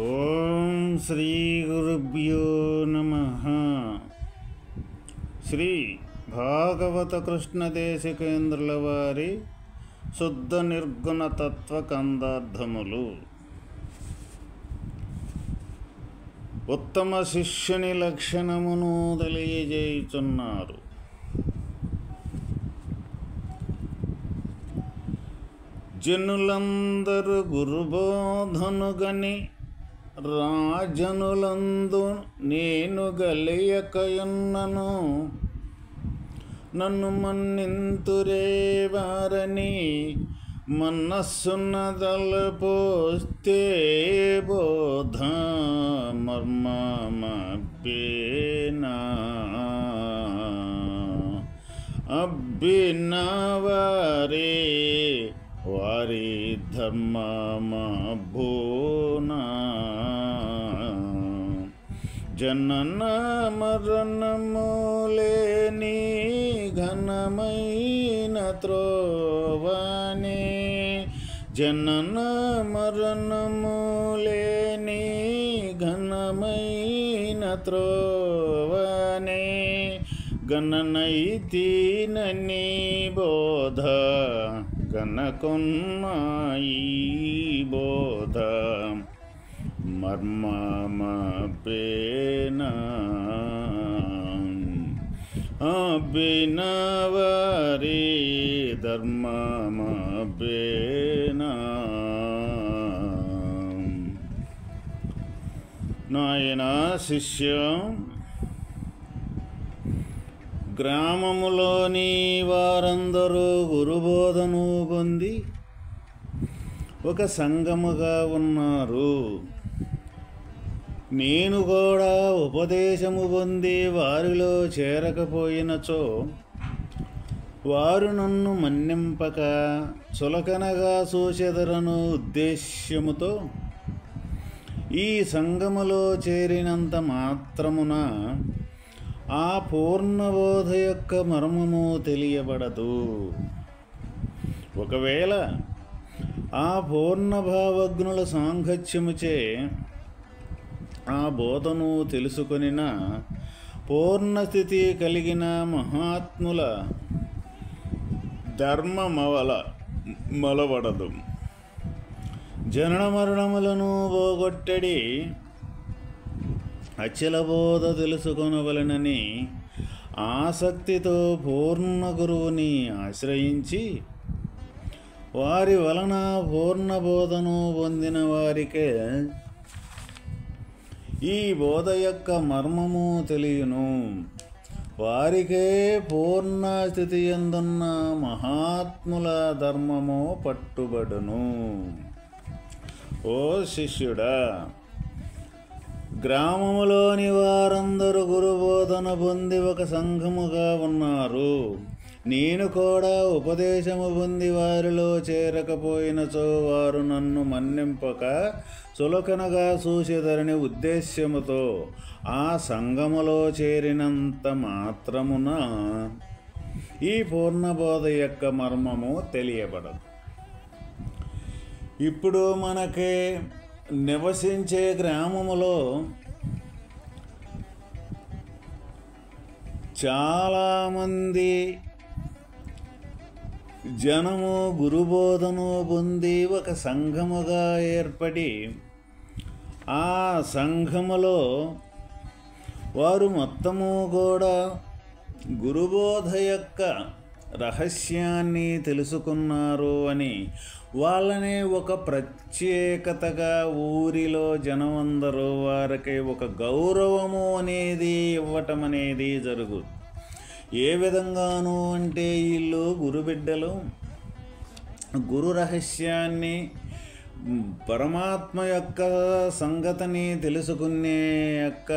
ఓం శ్రీ గురుభ్యో నమః. శ్రీ భాగవత కృష్ణదేశికేంద్రుల వారి శుద్ధ నిర్గుణ తత్వ కందార్థములు. ఉత్తమ శిష్యుని లక్షణమును తెలియజేయుచున్నారు. జనులందరూ గురుబోధనుగని రాజనులందు నేను గలియకయున్నను, నన్ను మన్నింతురే వారని మనస్సున తలపోస్తే బోధ మర్మమబ్బేనా అబ్బిన వారి ధర్మమభూనా. జనన మరణములేని ఘనమైన త్రోవనే, జనన మరణములేని ఘనమైన త్రోవనే, గణనైతినని బోధ గణకొన్నాయి బోధ మర్మమబ్బేనా అబ్బినవారి ధర్మమబ్బేనా. నాయన శిష్య, గ్రామములోని వారందరూ గురుబోధను పొంది ఒక సంఘముగా ఉన్నారు. నేను కూడా ఉపదేశము పొంది వారిలో చేరకపోయినచో వారు నన్ను మన్నింపక చులకనగా చూచెదరను ఉద్దేశ్యముతో ఈ సంఘములో చేరినంత మాత్రమున ఆ పూర్ణబోధ యొక్క మర్మము తెలియబడదు. ఒకవేళ ఆ పూర్ణభావజ్ఞుల సాంగత్యముచే ఆ బోధను తెలుసుకొనిన పూర్ణస్థితి కలిగిన మహాత్ముల మలవడదు. జనన మరణములను పోగొట్టడి అచల బోధ తెలుసుకొనవలెనని ఆసక్తితో పూర్ణ గురువుని ఆశ్రయించి వారి వలన పూర్ణ బోధను పొందిన వారికే ఈ బోధ యొక్క మర్మము తెలియను. వారికే పూర్ణ స్థితి యందున్న మహాత్ముల ధర్మము పట్టుబడును. ఓ శిష్యుడా, గ్రామములోని వారందరూ గురుబోధన పొంది ఒక సంఘముగా ఉన్నారు. నేను కూడా ఉపదేశము పొంది వారిలో చేరకపోయినచో వారు నన్ను మన్నింపక చులకనగా చూచెదరని ఉద్దేశ్యముతో ఆ సంఘములో చేరినంత మాత్రమున ఈ పూర్ణబోధ యొక్క మర్మము తెలియబడదు. ఇప్పుడు మనకి నివసించే గ్రామములో చాలామంది జనము గురుబోధను పొంది ఒక సంఘముగా ఏర్పడి ఆ సంఘములో వారు మొత్తము కూడా గురుబోధ యొక్క రహస్యాన్ని తెలుసుకున్నారు అని వాళ్ళని ఒక ప్రత్యేకతగా ఊరిలో జనమందరూ వారికి ఒక గౌరవము అనేది ఇవ్వటం అనేది జరుగుతుంది. ఏ విధంగాను అంటే వీళ్ళు గురుబిడ్డలు గురు రహస్యాన్ని పరమాత్మ యొక్క సంగతిని తెలుసుకునే యొక్క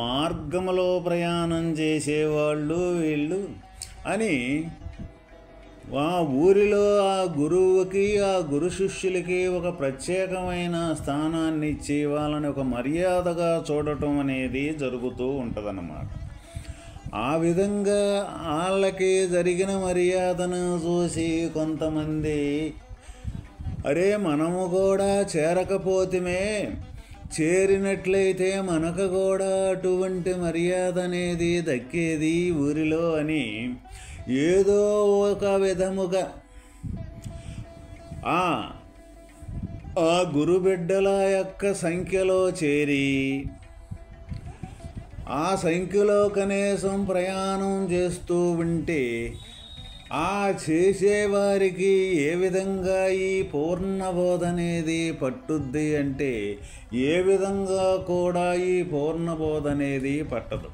మార్గములో ప్రయాణం చేసేవాళ్ళు వీళ్ళు అని ఆ ఊరిలో ఆ గురువుకి ఆ గురు శిష్యులకి ఒక ప్రత్యేకమైన స్థానాన్ని ఇచ్చి వాళ్ళని ఒక మర్యాదగా చూడటం అనేది జరుగుతూ ఉంటుందన్నమాట. ఆ విధంగా వాళ్ళకి జరిగిన మర్యాదను చూసి కొంతమంది అరే మనము కూడా చేరకపోతమే, చేరినట్లయితే మనకు కూడా అటువంటి మర్యాద అనేది దక్కేది ఊరిలో అని ఏదో ఒక విధముగా ఆ గురుబిడ్డల యొక్క సంఖ్యలో చేరి ఆ సంఖ్యలో కనీసం ప్రయాణం చేస్తూ ఉంటే ఆ చేసేవారికి ఏ విధంగా ఈ పూర్ణబోధ అనేది పట్టుద్ది అంటే ఏ విధంగా కూడా ఈ పూర్ణబోధ అనేది పట్టదు.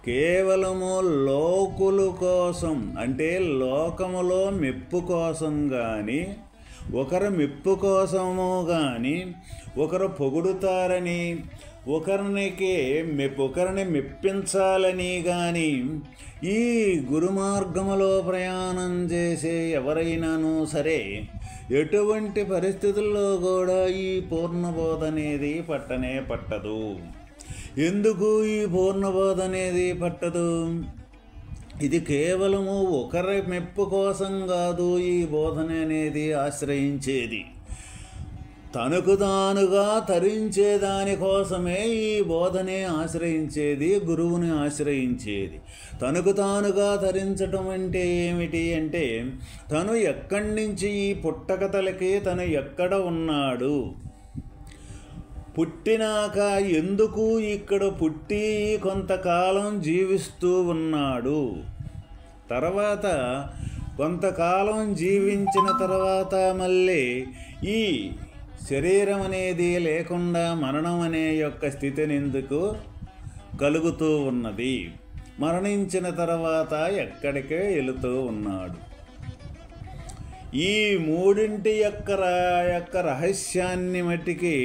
కేవలము లోకుల కోసం అంటే లోకములో మెప్పు కోసం కానీ, ఒకరి మెప్పు కోసము కానీ, ఒకరు పొగుడుతారని, ఒకరిని మెప్పించాలని కానీ ఈ గురుమార్గములో ప్రయాణం చేసే ఎవరైనాను సరే ఎటువంటి పరిస్థితుల్లో కూడా ఈ పూర్ణబోధ అనేది పట్టనే పట్టదు. ఎందుకు ఈ పూర్ణబోధ అనేది పట్టదు? ఇది కేవలము ఒకరి మెప్పు కోసం కాదు ఈ బోధన అనేది ఆశ్రయించేది. తనకు తానుగా తరించే దానికోసమే ఈ బోధనే ఆశ్రయించేది, గురువుని ఆశ్రయించేది. తనకు తానుగా తరించటం అంటే ఏమిటి అంటే తను ఎక్కడి నుంచి ఈ పుట్టకతలకి తను ఎక్కడ ఉన్నాడు, పుట్టినాక ఎందుకు ఇక్కడ పుట్టి కొంతకాలం జీవిస్తూ ఉన్నాడు, తర్వాత కొంతకాలం జీవించిన తర్వాత మళ్ళీ ఈ శరీరం అనేది లేకుండా మరణం అనే యొక్క స్థితిని ఎందుకు కలుగుతూ ఉన్నది, మరణించిన తర్వాత ఎక్కడికే వెళుతూ ఉన్నాడు. ఈ మూడింటి యొక్క రహస్యాన్ని మట్టికి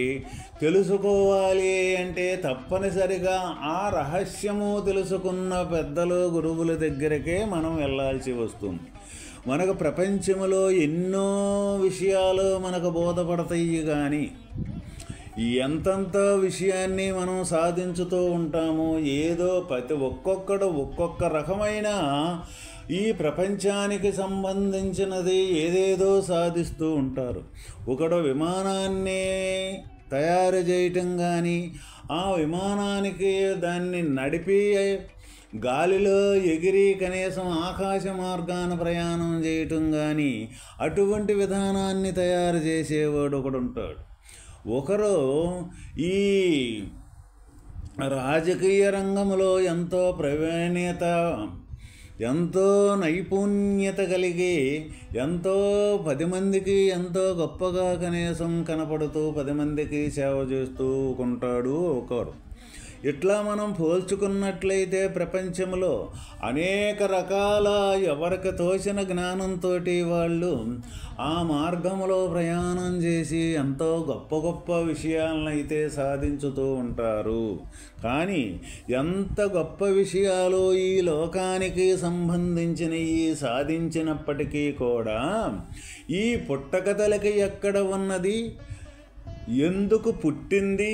తెలుసుకోవాలి అంటే తప్పనిసరిగా ఆ రహస్యము తెలుసుకున్న పెద్దలు గురువుల దగ్గరకే మనం వెళ్ళాల్సి వస్తుంది. మనకు ప్రపంచంలో ఎన్నో విషయాలు మనకు బోధపడతాయి, కానీ ఎంతంత విషయాన్ని మనం సాధించుతూ ఉంటాము. ఏదో ప్రతి ఒక్కొక్కడు ఒక్కొక్క రకమైన ఈ ప్రపంచానికి సంబంధించినది ఏదేదో సాధిస్తూ ఉంటారు. ఒకడు విమానాన్ని తయారు చేయటం కానీ, ఆ విమానానికి దాన్ని నడిపి గాలిలో ఎగిరి కనీసం ఆకాశ మార్గాన ప్రయాణం చేయటం కానీ అటువంటి విధానాన్ని తయారు చేసేవాడు ఒకడు ఉంటాడు. ఒకరు ఈ రాజకీయ రంగంలో ఎంతో ప్రావీణ్యత, ఎంతో నైపుణ్యత కలిగి ఎంతో 10 మందికి ఎంతో గొప్పగా కనీసం కనపడుతూ 10 మందికి సేవ చేస్తూ ఉంటాడు ఒకడు. ఇట్లా మనం పోల్చుకున్నట్లయితే ప్రపంచంలో అనేక రకాల ఎవరికి తోచిన జ్ఞానంతో వాళ్ళు ఆ మార్గంలో ప్రయాణం చేసి ఎంతో గొప్ప గొప్ప విషయాలను అయితే సాధించుతూ ఉంటారు. కానీ ఎంత గొప్ప విషయాలు ఈ లోకానికి సంబంధించినవి సాధించినప్పటికీ కూడా ఈ పుట్టకథలకి ఎక్కడ ఉన్నది, ఎందుకు పుట్టింది,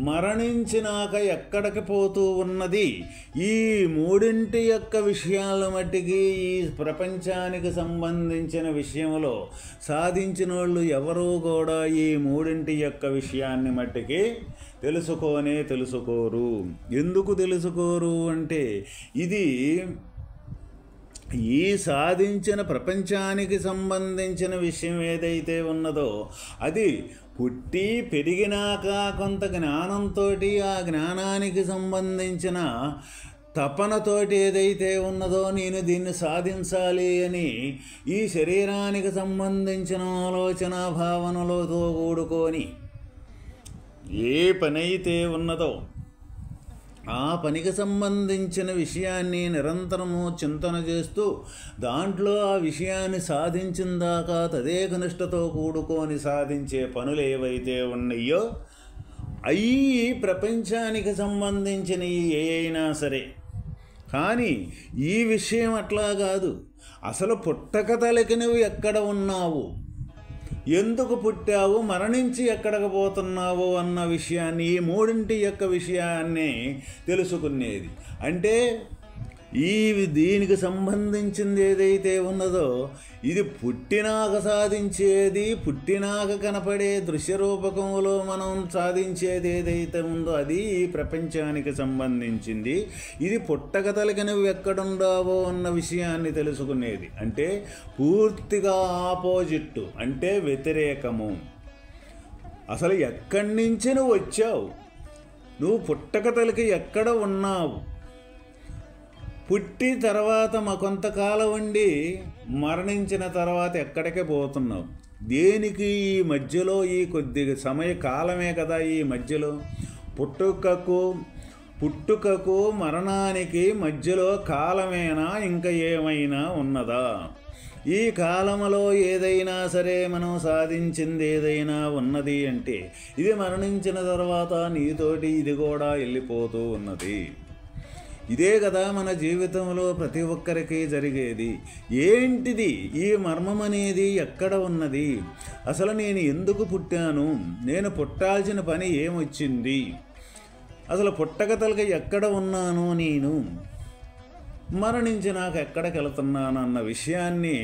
మరణించినాక ఎక్కడికి పోతూ ఉన్నది, ఈ మూడింటి యొక్క విషయాల మట్టికి ఈ ప్రపంచానికి సంబంధించిన విషయంలో సాధించిన వాళ్ళు ఎవరూ కూడా ఈ మూడింటి యొక్క విషయాన్ని మట్టికి తెలుసుకోరు. ఎందుకు తెలుసుకోరు అంటే ఇది ఈ సాధించిన ప్రపంచానికి సంబంధించిన విషయం ఏదైతే ఉన్నదో అది పుట్టి పెరిగినాక కొంత జ్ఞానంతో ఆ జ్ఞానానికి సంబంధించిన తపనతోటి ఏదైతే ఉన్నదో నేను దీన్ని సాధించాలి అని ఈ శరీరానికి సంబంధించిన ఆలోచన భావనలతో కూడుకొని ఏ పనైతే ఉన్నదో ఆ పనికి సంబంధించిన విషయాన్ని నిరంతరము చింతన చేస్తూ దాంట్లో ఆ విషయాన్ని సాధించిన దాకా తదేక నిష్టతో కూడుకొని సాధించే పనులు ఏవైతే ఉన్నాయో అవి ప్రపంచానికి సంబంధించినవి ఏ అయినా సరే. కానీ ఈ విషయం అట్లా కాదు. అసలు పుట్టకతలకి నువ్వు ఎక్కడ ఉన్నావు, ఎందుకు పుట్టావు, మరణించి ఎక్కడికి పోతున్నావు అన్న విషయాన్ని, ఈ మూడింటి యొక్క విషయాన్ని తెలుసుకునేది. అంటే దీనికి సంబంధించింది ఏదైతే ఉన్నదో ఇది పుట్టినాక సాధించేది, పుట్టినాక కనపడే దృశ్య రూపకంలో మనం సాధించేది ఏదైతే ఉందో అది ఈ ప్రపంచానికి సంబంధించింది. ఇది పుట్టక తలకి నువ్వు ఎక్కడుండావో అన్న విషయాన్ని తెలుసుకునేది. అంటే పూర్తిగా ఆపోజిట్, అంటే వ్యతిరేకము. అసలు ఎక్కడి నుంచి నువ్వు వచ్చావు, నువ్వు పుట్టక తలకి ఎక్కడ ఉన్నావు, పుట్టి తర్వాత కొంతకాలం ఉండి మరణించిన తర్వాత ఎక్కడికే పోతున్నావు, దేనికి ఈ మధ్యలో ఈ కొద్దిగా సమయ కాలమే కదా ఈ మధ్యలో పుట్టుకకు మరణానికి మధ్యలో కాలమేనా ఇంకా ఏమైనా ఉన్నదా? ఈ కాలంలో ఏదైనా సరే మనం సాధించింది ఏదైనా ఉన్నది అంటే ఇది మరణించిన తర్వాత నీతోటి ఇది కూడా వెళ్ళిపోతూ ఉన్నది. ఇదే కదా మన జీవితంలో ప్రతి ఒక్కరికి జరిగేది. ఏంటిది ఈ మర్మం అనేది ఎక్కడ ఉన్నది? అసలు నేను ఎందుకు పుట్టాను, నేను పుట్టాల్సిన పని ఏమొచ్చింది, అసలు పుట్టక తలకి ఎక్కడ ఉన్నాను, నేను మరణించినాక ఎక్కడికి వెళుతున్నాను అన్న విషయాన్ని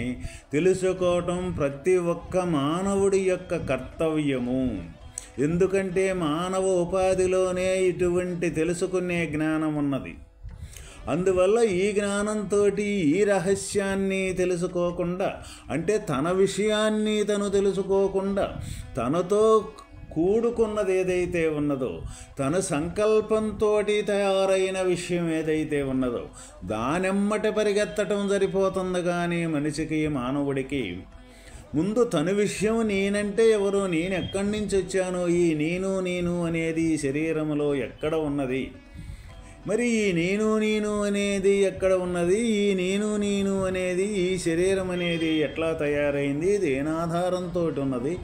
తెలుసుకోవటం ప్రతి ఒక్క మానవుడి యొక్క కర్తవ్యము. ఎందుకంటే మానవ ఉపాధిలోనే ఇటువంటి తెలుసుకునే జ్ఞానం ఉన్నది. అందువల్ల ఈ జ్ఞానంతో ఈ రహస్యాన్ని తెలుసుకోకుండా, అంటే తన విషయాన్ని తను తెలుసుకోకుండా, తనతో కూడుకున్నది ఏదైతే ఉన్నదో, తన సంకల్పంతో తయారైన విషయం ఏదైతే ఉన్నదో దానెమ్మట పరిగెత్తటం సరిపోతుంది. కానీ మనిషికి, మానవుడికి ముందు తన విషయం నేనంటే ఎవరు, నేను ఎక్కడి నుంచి వచ్చాను, ఈ నేను అనేది ఈ శరీరంలో ఎక్కడ ఉన్నది, మరి ఈ నేను అనేది ఎక్కడ ఉన్నది, ఈ నేను అనేది ఈ శరీరం అనేది ఎట్లా తయారైంది, దేని ఆధారంతో ఉన్నది,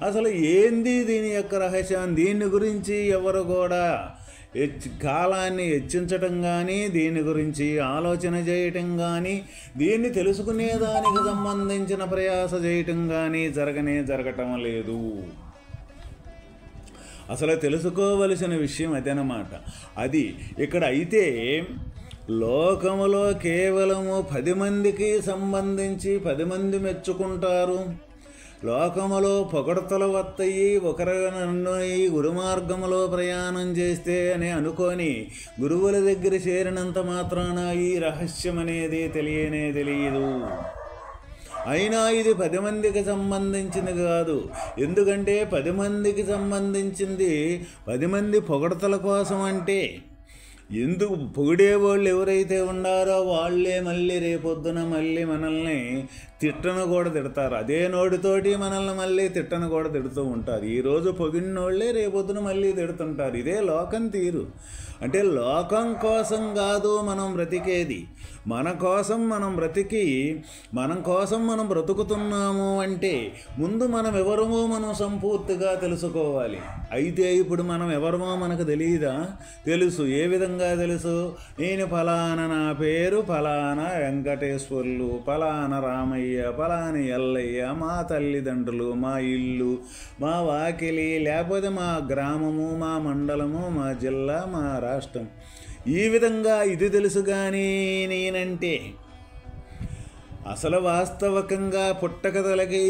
అసలు ఏంది దీని యొక్క రహస్యం, దీని గురించి ఎవరు కూడా కాలాన్ని హెచ్చించటం కానీ, దీని గురించి ఆలోచన చేయటం కానీ, దీన్ని తెలుసుకునేదానికి సంబంధించిన ప్రయాస చేయటం కానీ జరగటం లేదు. అసలు తెలుసుకోవలసిన విషయం అదనమాట. అది ఇక్కడ అయితే లోకములో కేవలము 10 మందికి సంబంధించి 10 మంది మెచ్చుకుంటారు, లోకములో పొగడతలు వస్తాయి, ఒకరు నన్ను ఈ గురుమార్గములో ప్రయాణం చేస్తే అని అనుకొని గురువుల దగ్గర చేరినంత మాత్రాన ఈ రహస్యం అనేది తెలియదు. అయినా ఇది 10 మందికి సంబంధించింది కాదు. ఎందుకంటే 10 మందికి సంబంధించింది 10 మంది పొగడతల కోసం. అంటే ఎందుకు పొగిడేవాళ్ళు ఎవరైతే ఉన్నారో వాళ్ళే మళ్ళీ రేపొద్దున మళ్ళీ మనల్ని తిట్టను కూడా తిడతారు. అదే నోటితోటి మనల్ని మళ్ళీ తిట్టను కూడా తిడుతూ ఉంటారు. ఈరోజు పొగిడినోళ్ళే రేపొద్దున మళ్ళీ తిడుతుంటారు. ఇదే లోకం తీరు. అంటే లోకం కోసం కాదు మనం బ్రతికేది, మన కోసం మనం బ్రతికి మన కోసం మనం బ్రతుకుతున్నాము. అంటే ముందు మనం ఎవరమో మనం సంపూర్తిగా తెలుసుకోవాలి. అయితే ఇప్పుడు మనం ఎవరమో మనకు తెలియదా? తెలుసు. ఏ విధంగా తెలుసు? నేను ఫలానా, నా పేరు ఫలానా వెంకటేశ్వర్లు, ఫలానా రామయ్య, ఫలాని ఎల్లయ్య, మా తల్లిదండ్రులు, మా ఇల్లు, మా వాకిలి, లేకపోతే మా గ్రామము, మా మండలము, మా జిల్లా, మా రాష్ట్రం. ఈ విధంగా ఇది తెలుసు. కానీ నేనంటే అసలు వాస్తవకంగా పుట్టకథలకి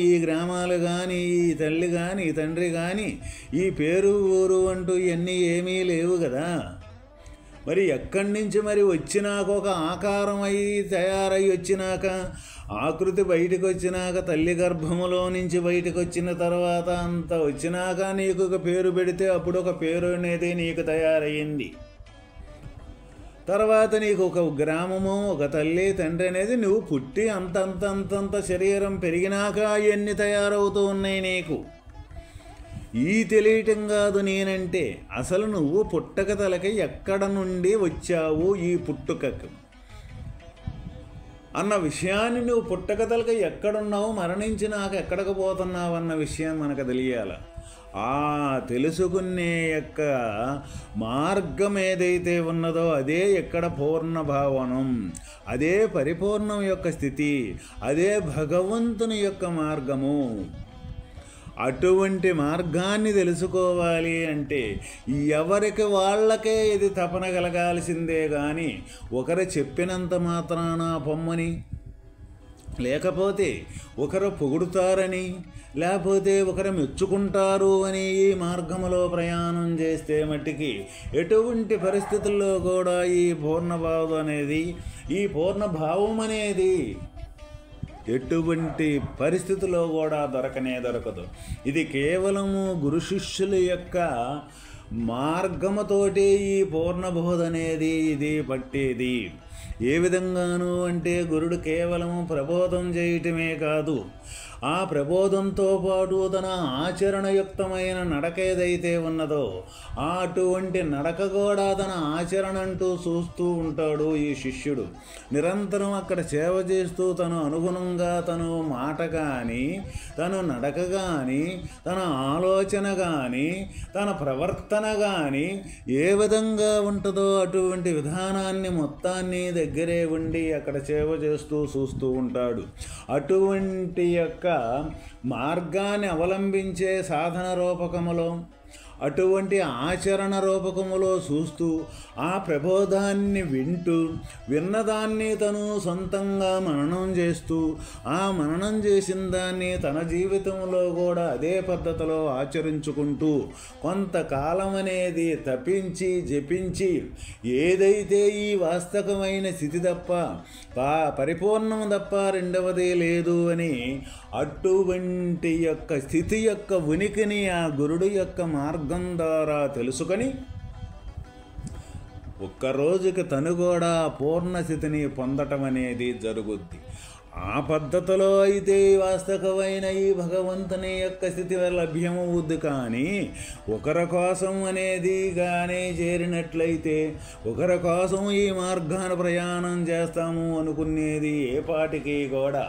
ఈ గ్రామాలు కానీ, ఈ తల్లి కానీ, ఈ తండ్రి కానీ, ఈ పేరు ఊరు అంటూ ఇవన్నీ ఏమీ లేవు కదా. మరి ఎక్కడి నుంచి మరి వచ్చినాక ఒక ఆకారం అయి తయారై వచ్చినాక, ఆకృతి బయటకు వచ్చినాక, తల్లి గర్భములో నుంచి బయటకు వచ్చిన తర్వాత అంత వచ్చినాక నీకు ఒక పేరు పెడితే అప్పుడు ఒక పేరు అనేది నీకు తయారయ్యింది. తర్వాత నీకు ఒక గ్రామము, ఒక తల్లి, తండ్రి అనేది నువ్వు పుట్టి అంతంత శరీరం పెరిగినాక అవన్నీ తయారవుతూ ఉన్నాయి నీకు. ఈ తెలియటం కాదు నేనంటే. అసలు నువ్వు పుట్టక తలకి ఎక్కడ నుండి వచ్చావు ఈ పుట్టుకకు అన్న విషయాన్ని, నువ్వు పుట్టక తలకి ఎక్కడున్నావు, మరణించినాక ఎక్కడికి పోతున్నావు అన్న విషయం మనకు తెలియాలి. ఆ తెలుసుకునే యొక్క మార్గం ఏదైతే ఉన్నదో అదే ఎక్కడ పూర్ణ భావనం, అదే పరిపూర్ణం యొక్క స్థితి, అదే భగవంతుని యొక్క మార్గము. అటువంటి మార్గాన్ని తెలుసుకోవాలి అంటే ఎవరికి వాళ్ళకే ఇది తపన కలగాల్సిందే కానీ ఒకరు చెప్పినంత మాత్రాన పొమ్మని, లేకపోతే ఒకరు పొగుడుతారని, లేకపోతే ఒకరు మెచ్చుకుంటారు అని ఈ మార్గంలో ప్రయాణం చేస్తే మట్టికి ఎటువంటి పరిస్థితుల్లో కూడా ఈ పూర్ణభావం అనేది, ఈ పూర్ణభావం అనేది ఎటువంటి పరిస్థితుల్లో కూడా దొరకదు. ఇది కేవలము గురు శిష్యుల యొక్క మార్గముతోటి ఈ పూర్ణబోధ అనేది ఇది పట్టేది. ఏ విధంగాను అంటే గురుడు కేవలము ప్రబోధం చేయటమే కాదు, ఆ ప్రబోధంతో పాటు తన ఆచరణయుక్తమైన నడక ఏదైతే ఉన్నదో అటువంటి నడక కూడా తన ఆచరణ అంటూ చూస్తూ ఉంటాడు ఈ శిష్యుడు. నిరంతరం అక్కడ సేవ చేస్తూ తను అనుగుణంగా తను మాట కానీ, తను నడక కానీ, తన ఆలోచన కానీ, తన ప్రవర్తన కానీ ఏ విధంగా ఉంటుందో అటువంటి విధానాన్ని మొత్తాన్ని దగ్గరే ఉండి అక్కడ సేవ చేస్తూ చూస్తూ ఉంటాడు. అటువంటి యొక్క మార్గాన్ని అవలంబించే సాధన రూపకములో, అటువంటి ఆచరణ రూపకములో చూస్తూ ఆ ప్రబోధాన్ని వింటూ, విన్నదాన్ని తను సొంతంగా మననం చేస్తూ, ఆ మననం చేసిన దాన్ని తన జీవితంలో కూడా అదే పద్ధతిలో ఆచరించుకుంటూ కొంతకాలం అనేది తపించి జపించి ఏదైతే ఈ వాస్తవమైన స్థితి తప్ప పరిపూర్ణం తప్ప రెండవది లేదు అని అటువంటి యొక్క స్థితి యొక్క ఉనికిని ఆ గురుడు యొక్క మార్గం ద్వారా తెలుసుకొని ఒక్కరోజుకి తను కూడా పూర్ణస్థితిని పొందటం అనేది జరుగుద్ది. ఆ పద్ధతిలో అయితే వాస్తవమైన ఈ భగవంతుని యొక్క స్థితి లభ్యమవుద్ది. కానీ ఒకరి కోసం అనేది కానీ చేరినట్లయితే, ఒకరి కోసం ఈ మార్గాన్ని ప్రయాణం చేస్తాము అనుకునేది ఏ పాటికి కూడా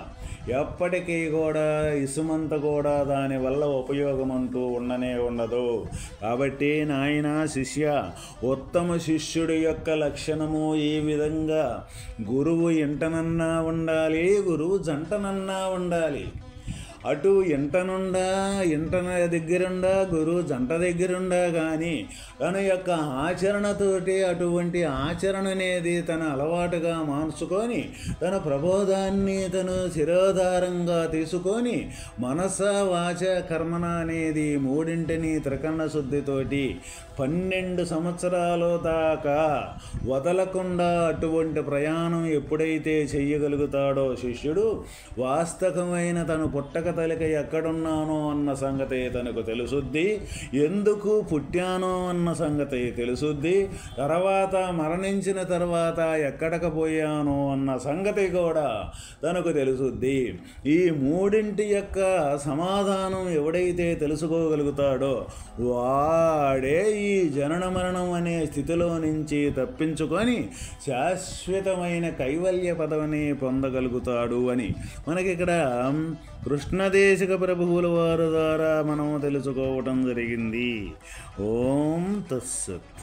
ఎప్పటికీ కూడా ఇసుమంత కూడా దానివల్ల ఉపయోగం అంటూ ఉండనే ఉండదు. కాబట్టి నాయన శిష్య, ఉత్తమ శిష్యుడి యొక్క లక్షణము ఈ విధంగా గురువు ఇంటనన్నా ఉండాలి, గురువు జంటనన్నా ఉండాలి. అటు ఇంట దగ్గరుండా గురువు జంట దగ్గరుండా కానీ తన యొక్క ఆచరణతోటి అటువంటి ఆచరణ అనేది తన అలవాటుగా మార్చుకొని తన ప్రబోధాన్ని తను శిరోధారంగా తీసుకొని మనస వాచ కర్మణ అనేది మూడింటిని త్రికరణ శుద్ధితోటి 12 సంవత్సరాలు దాకా వదలకుండా అటువంటి ప్రయాణం ఎప్పుడైతే చెయ్యగలుగుతాడో శిష్యుడు వాస్తవమైన తను పుట్టక తలిక ఎక్కడున్నానో అన్న సంగతి తనకు తెలుసుద్ది, ఎందుకు పుట్టానో అన్న సంగతి తెలుసుద్ది, తర్వాత మరణించిన తర్వాత ఎక్కడికి పోయానో అన్న సంగతి కూడా తనకు తెలుసుద్ది. ఈ మూడింటి యొక్క సమాధానం ఎవడైతే తెలుసుకోగలుగుతాడో వాడే ఈ జనన మరణం అనే స్థితిలో నుంచి తప్పించుకొని శాశ్వతమైన కైవల్య పదవిని పొందగలుగుతాడు అని మనకిక్కడ కృష్ణదేశిక ప్రభువుల వారి ద్వారా మనం తెలుసుకోవటం జరిగింది. ఓం తత్సత్.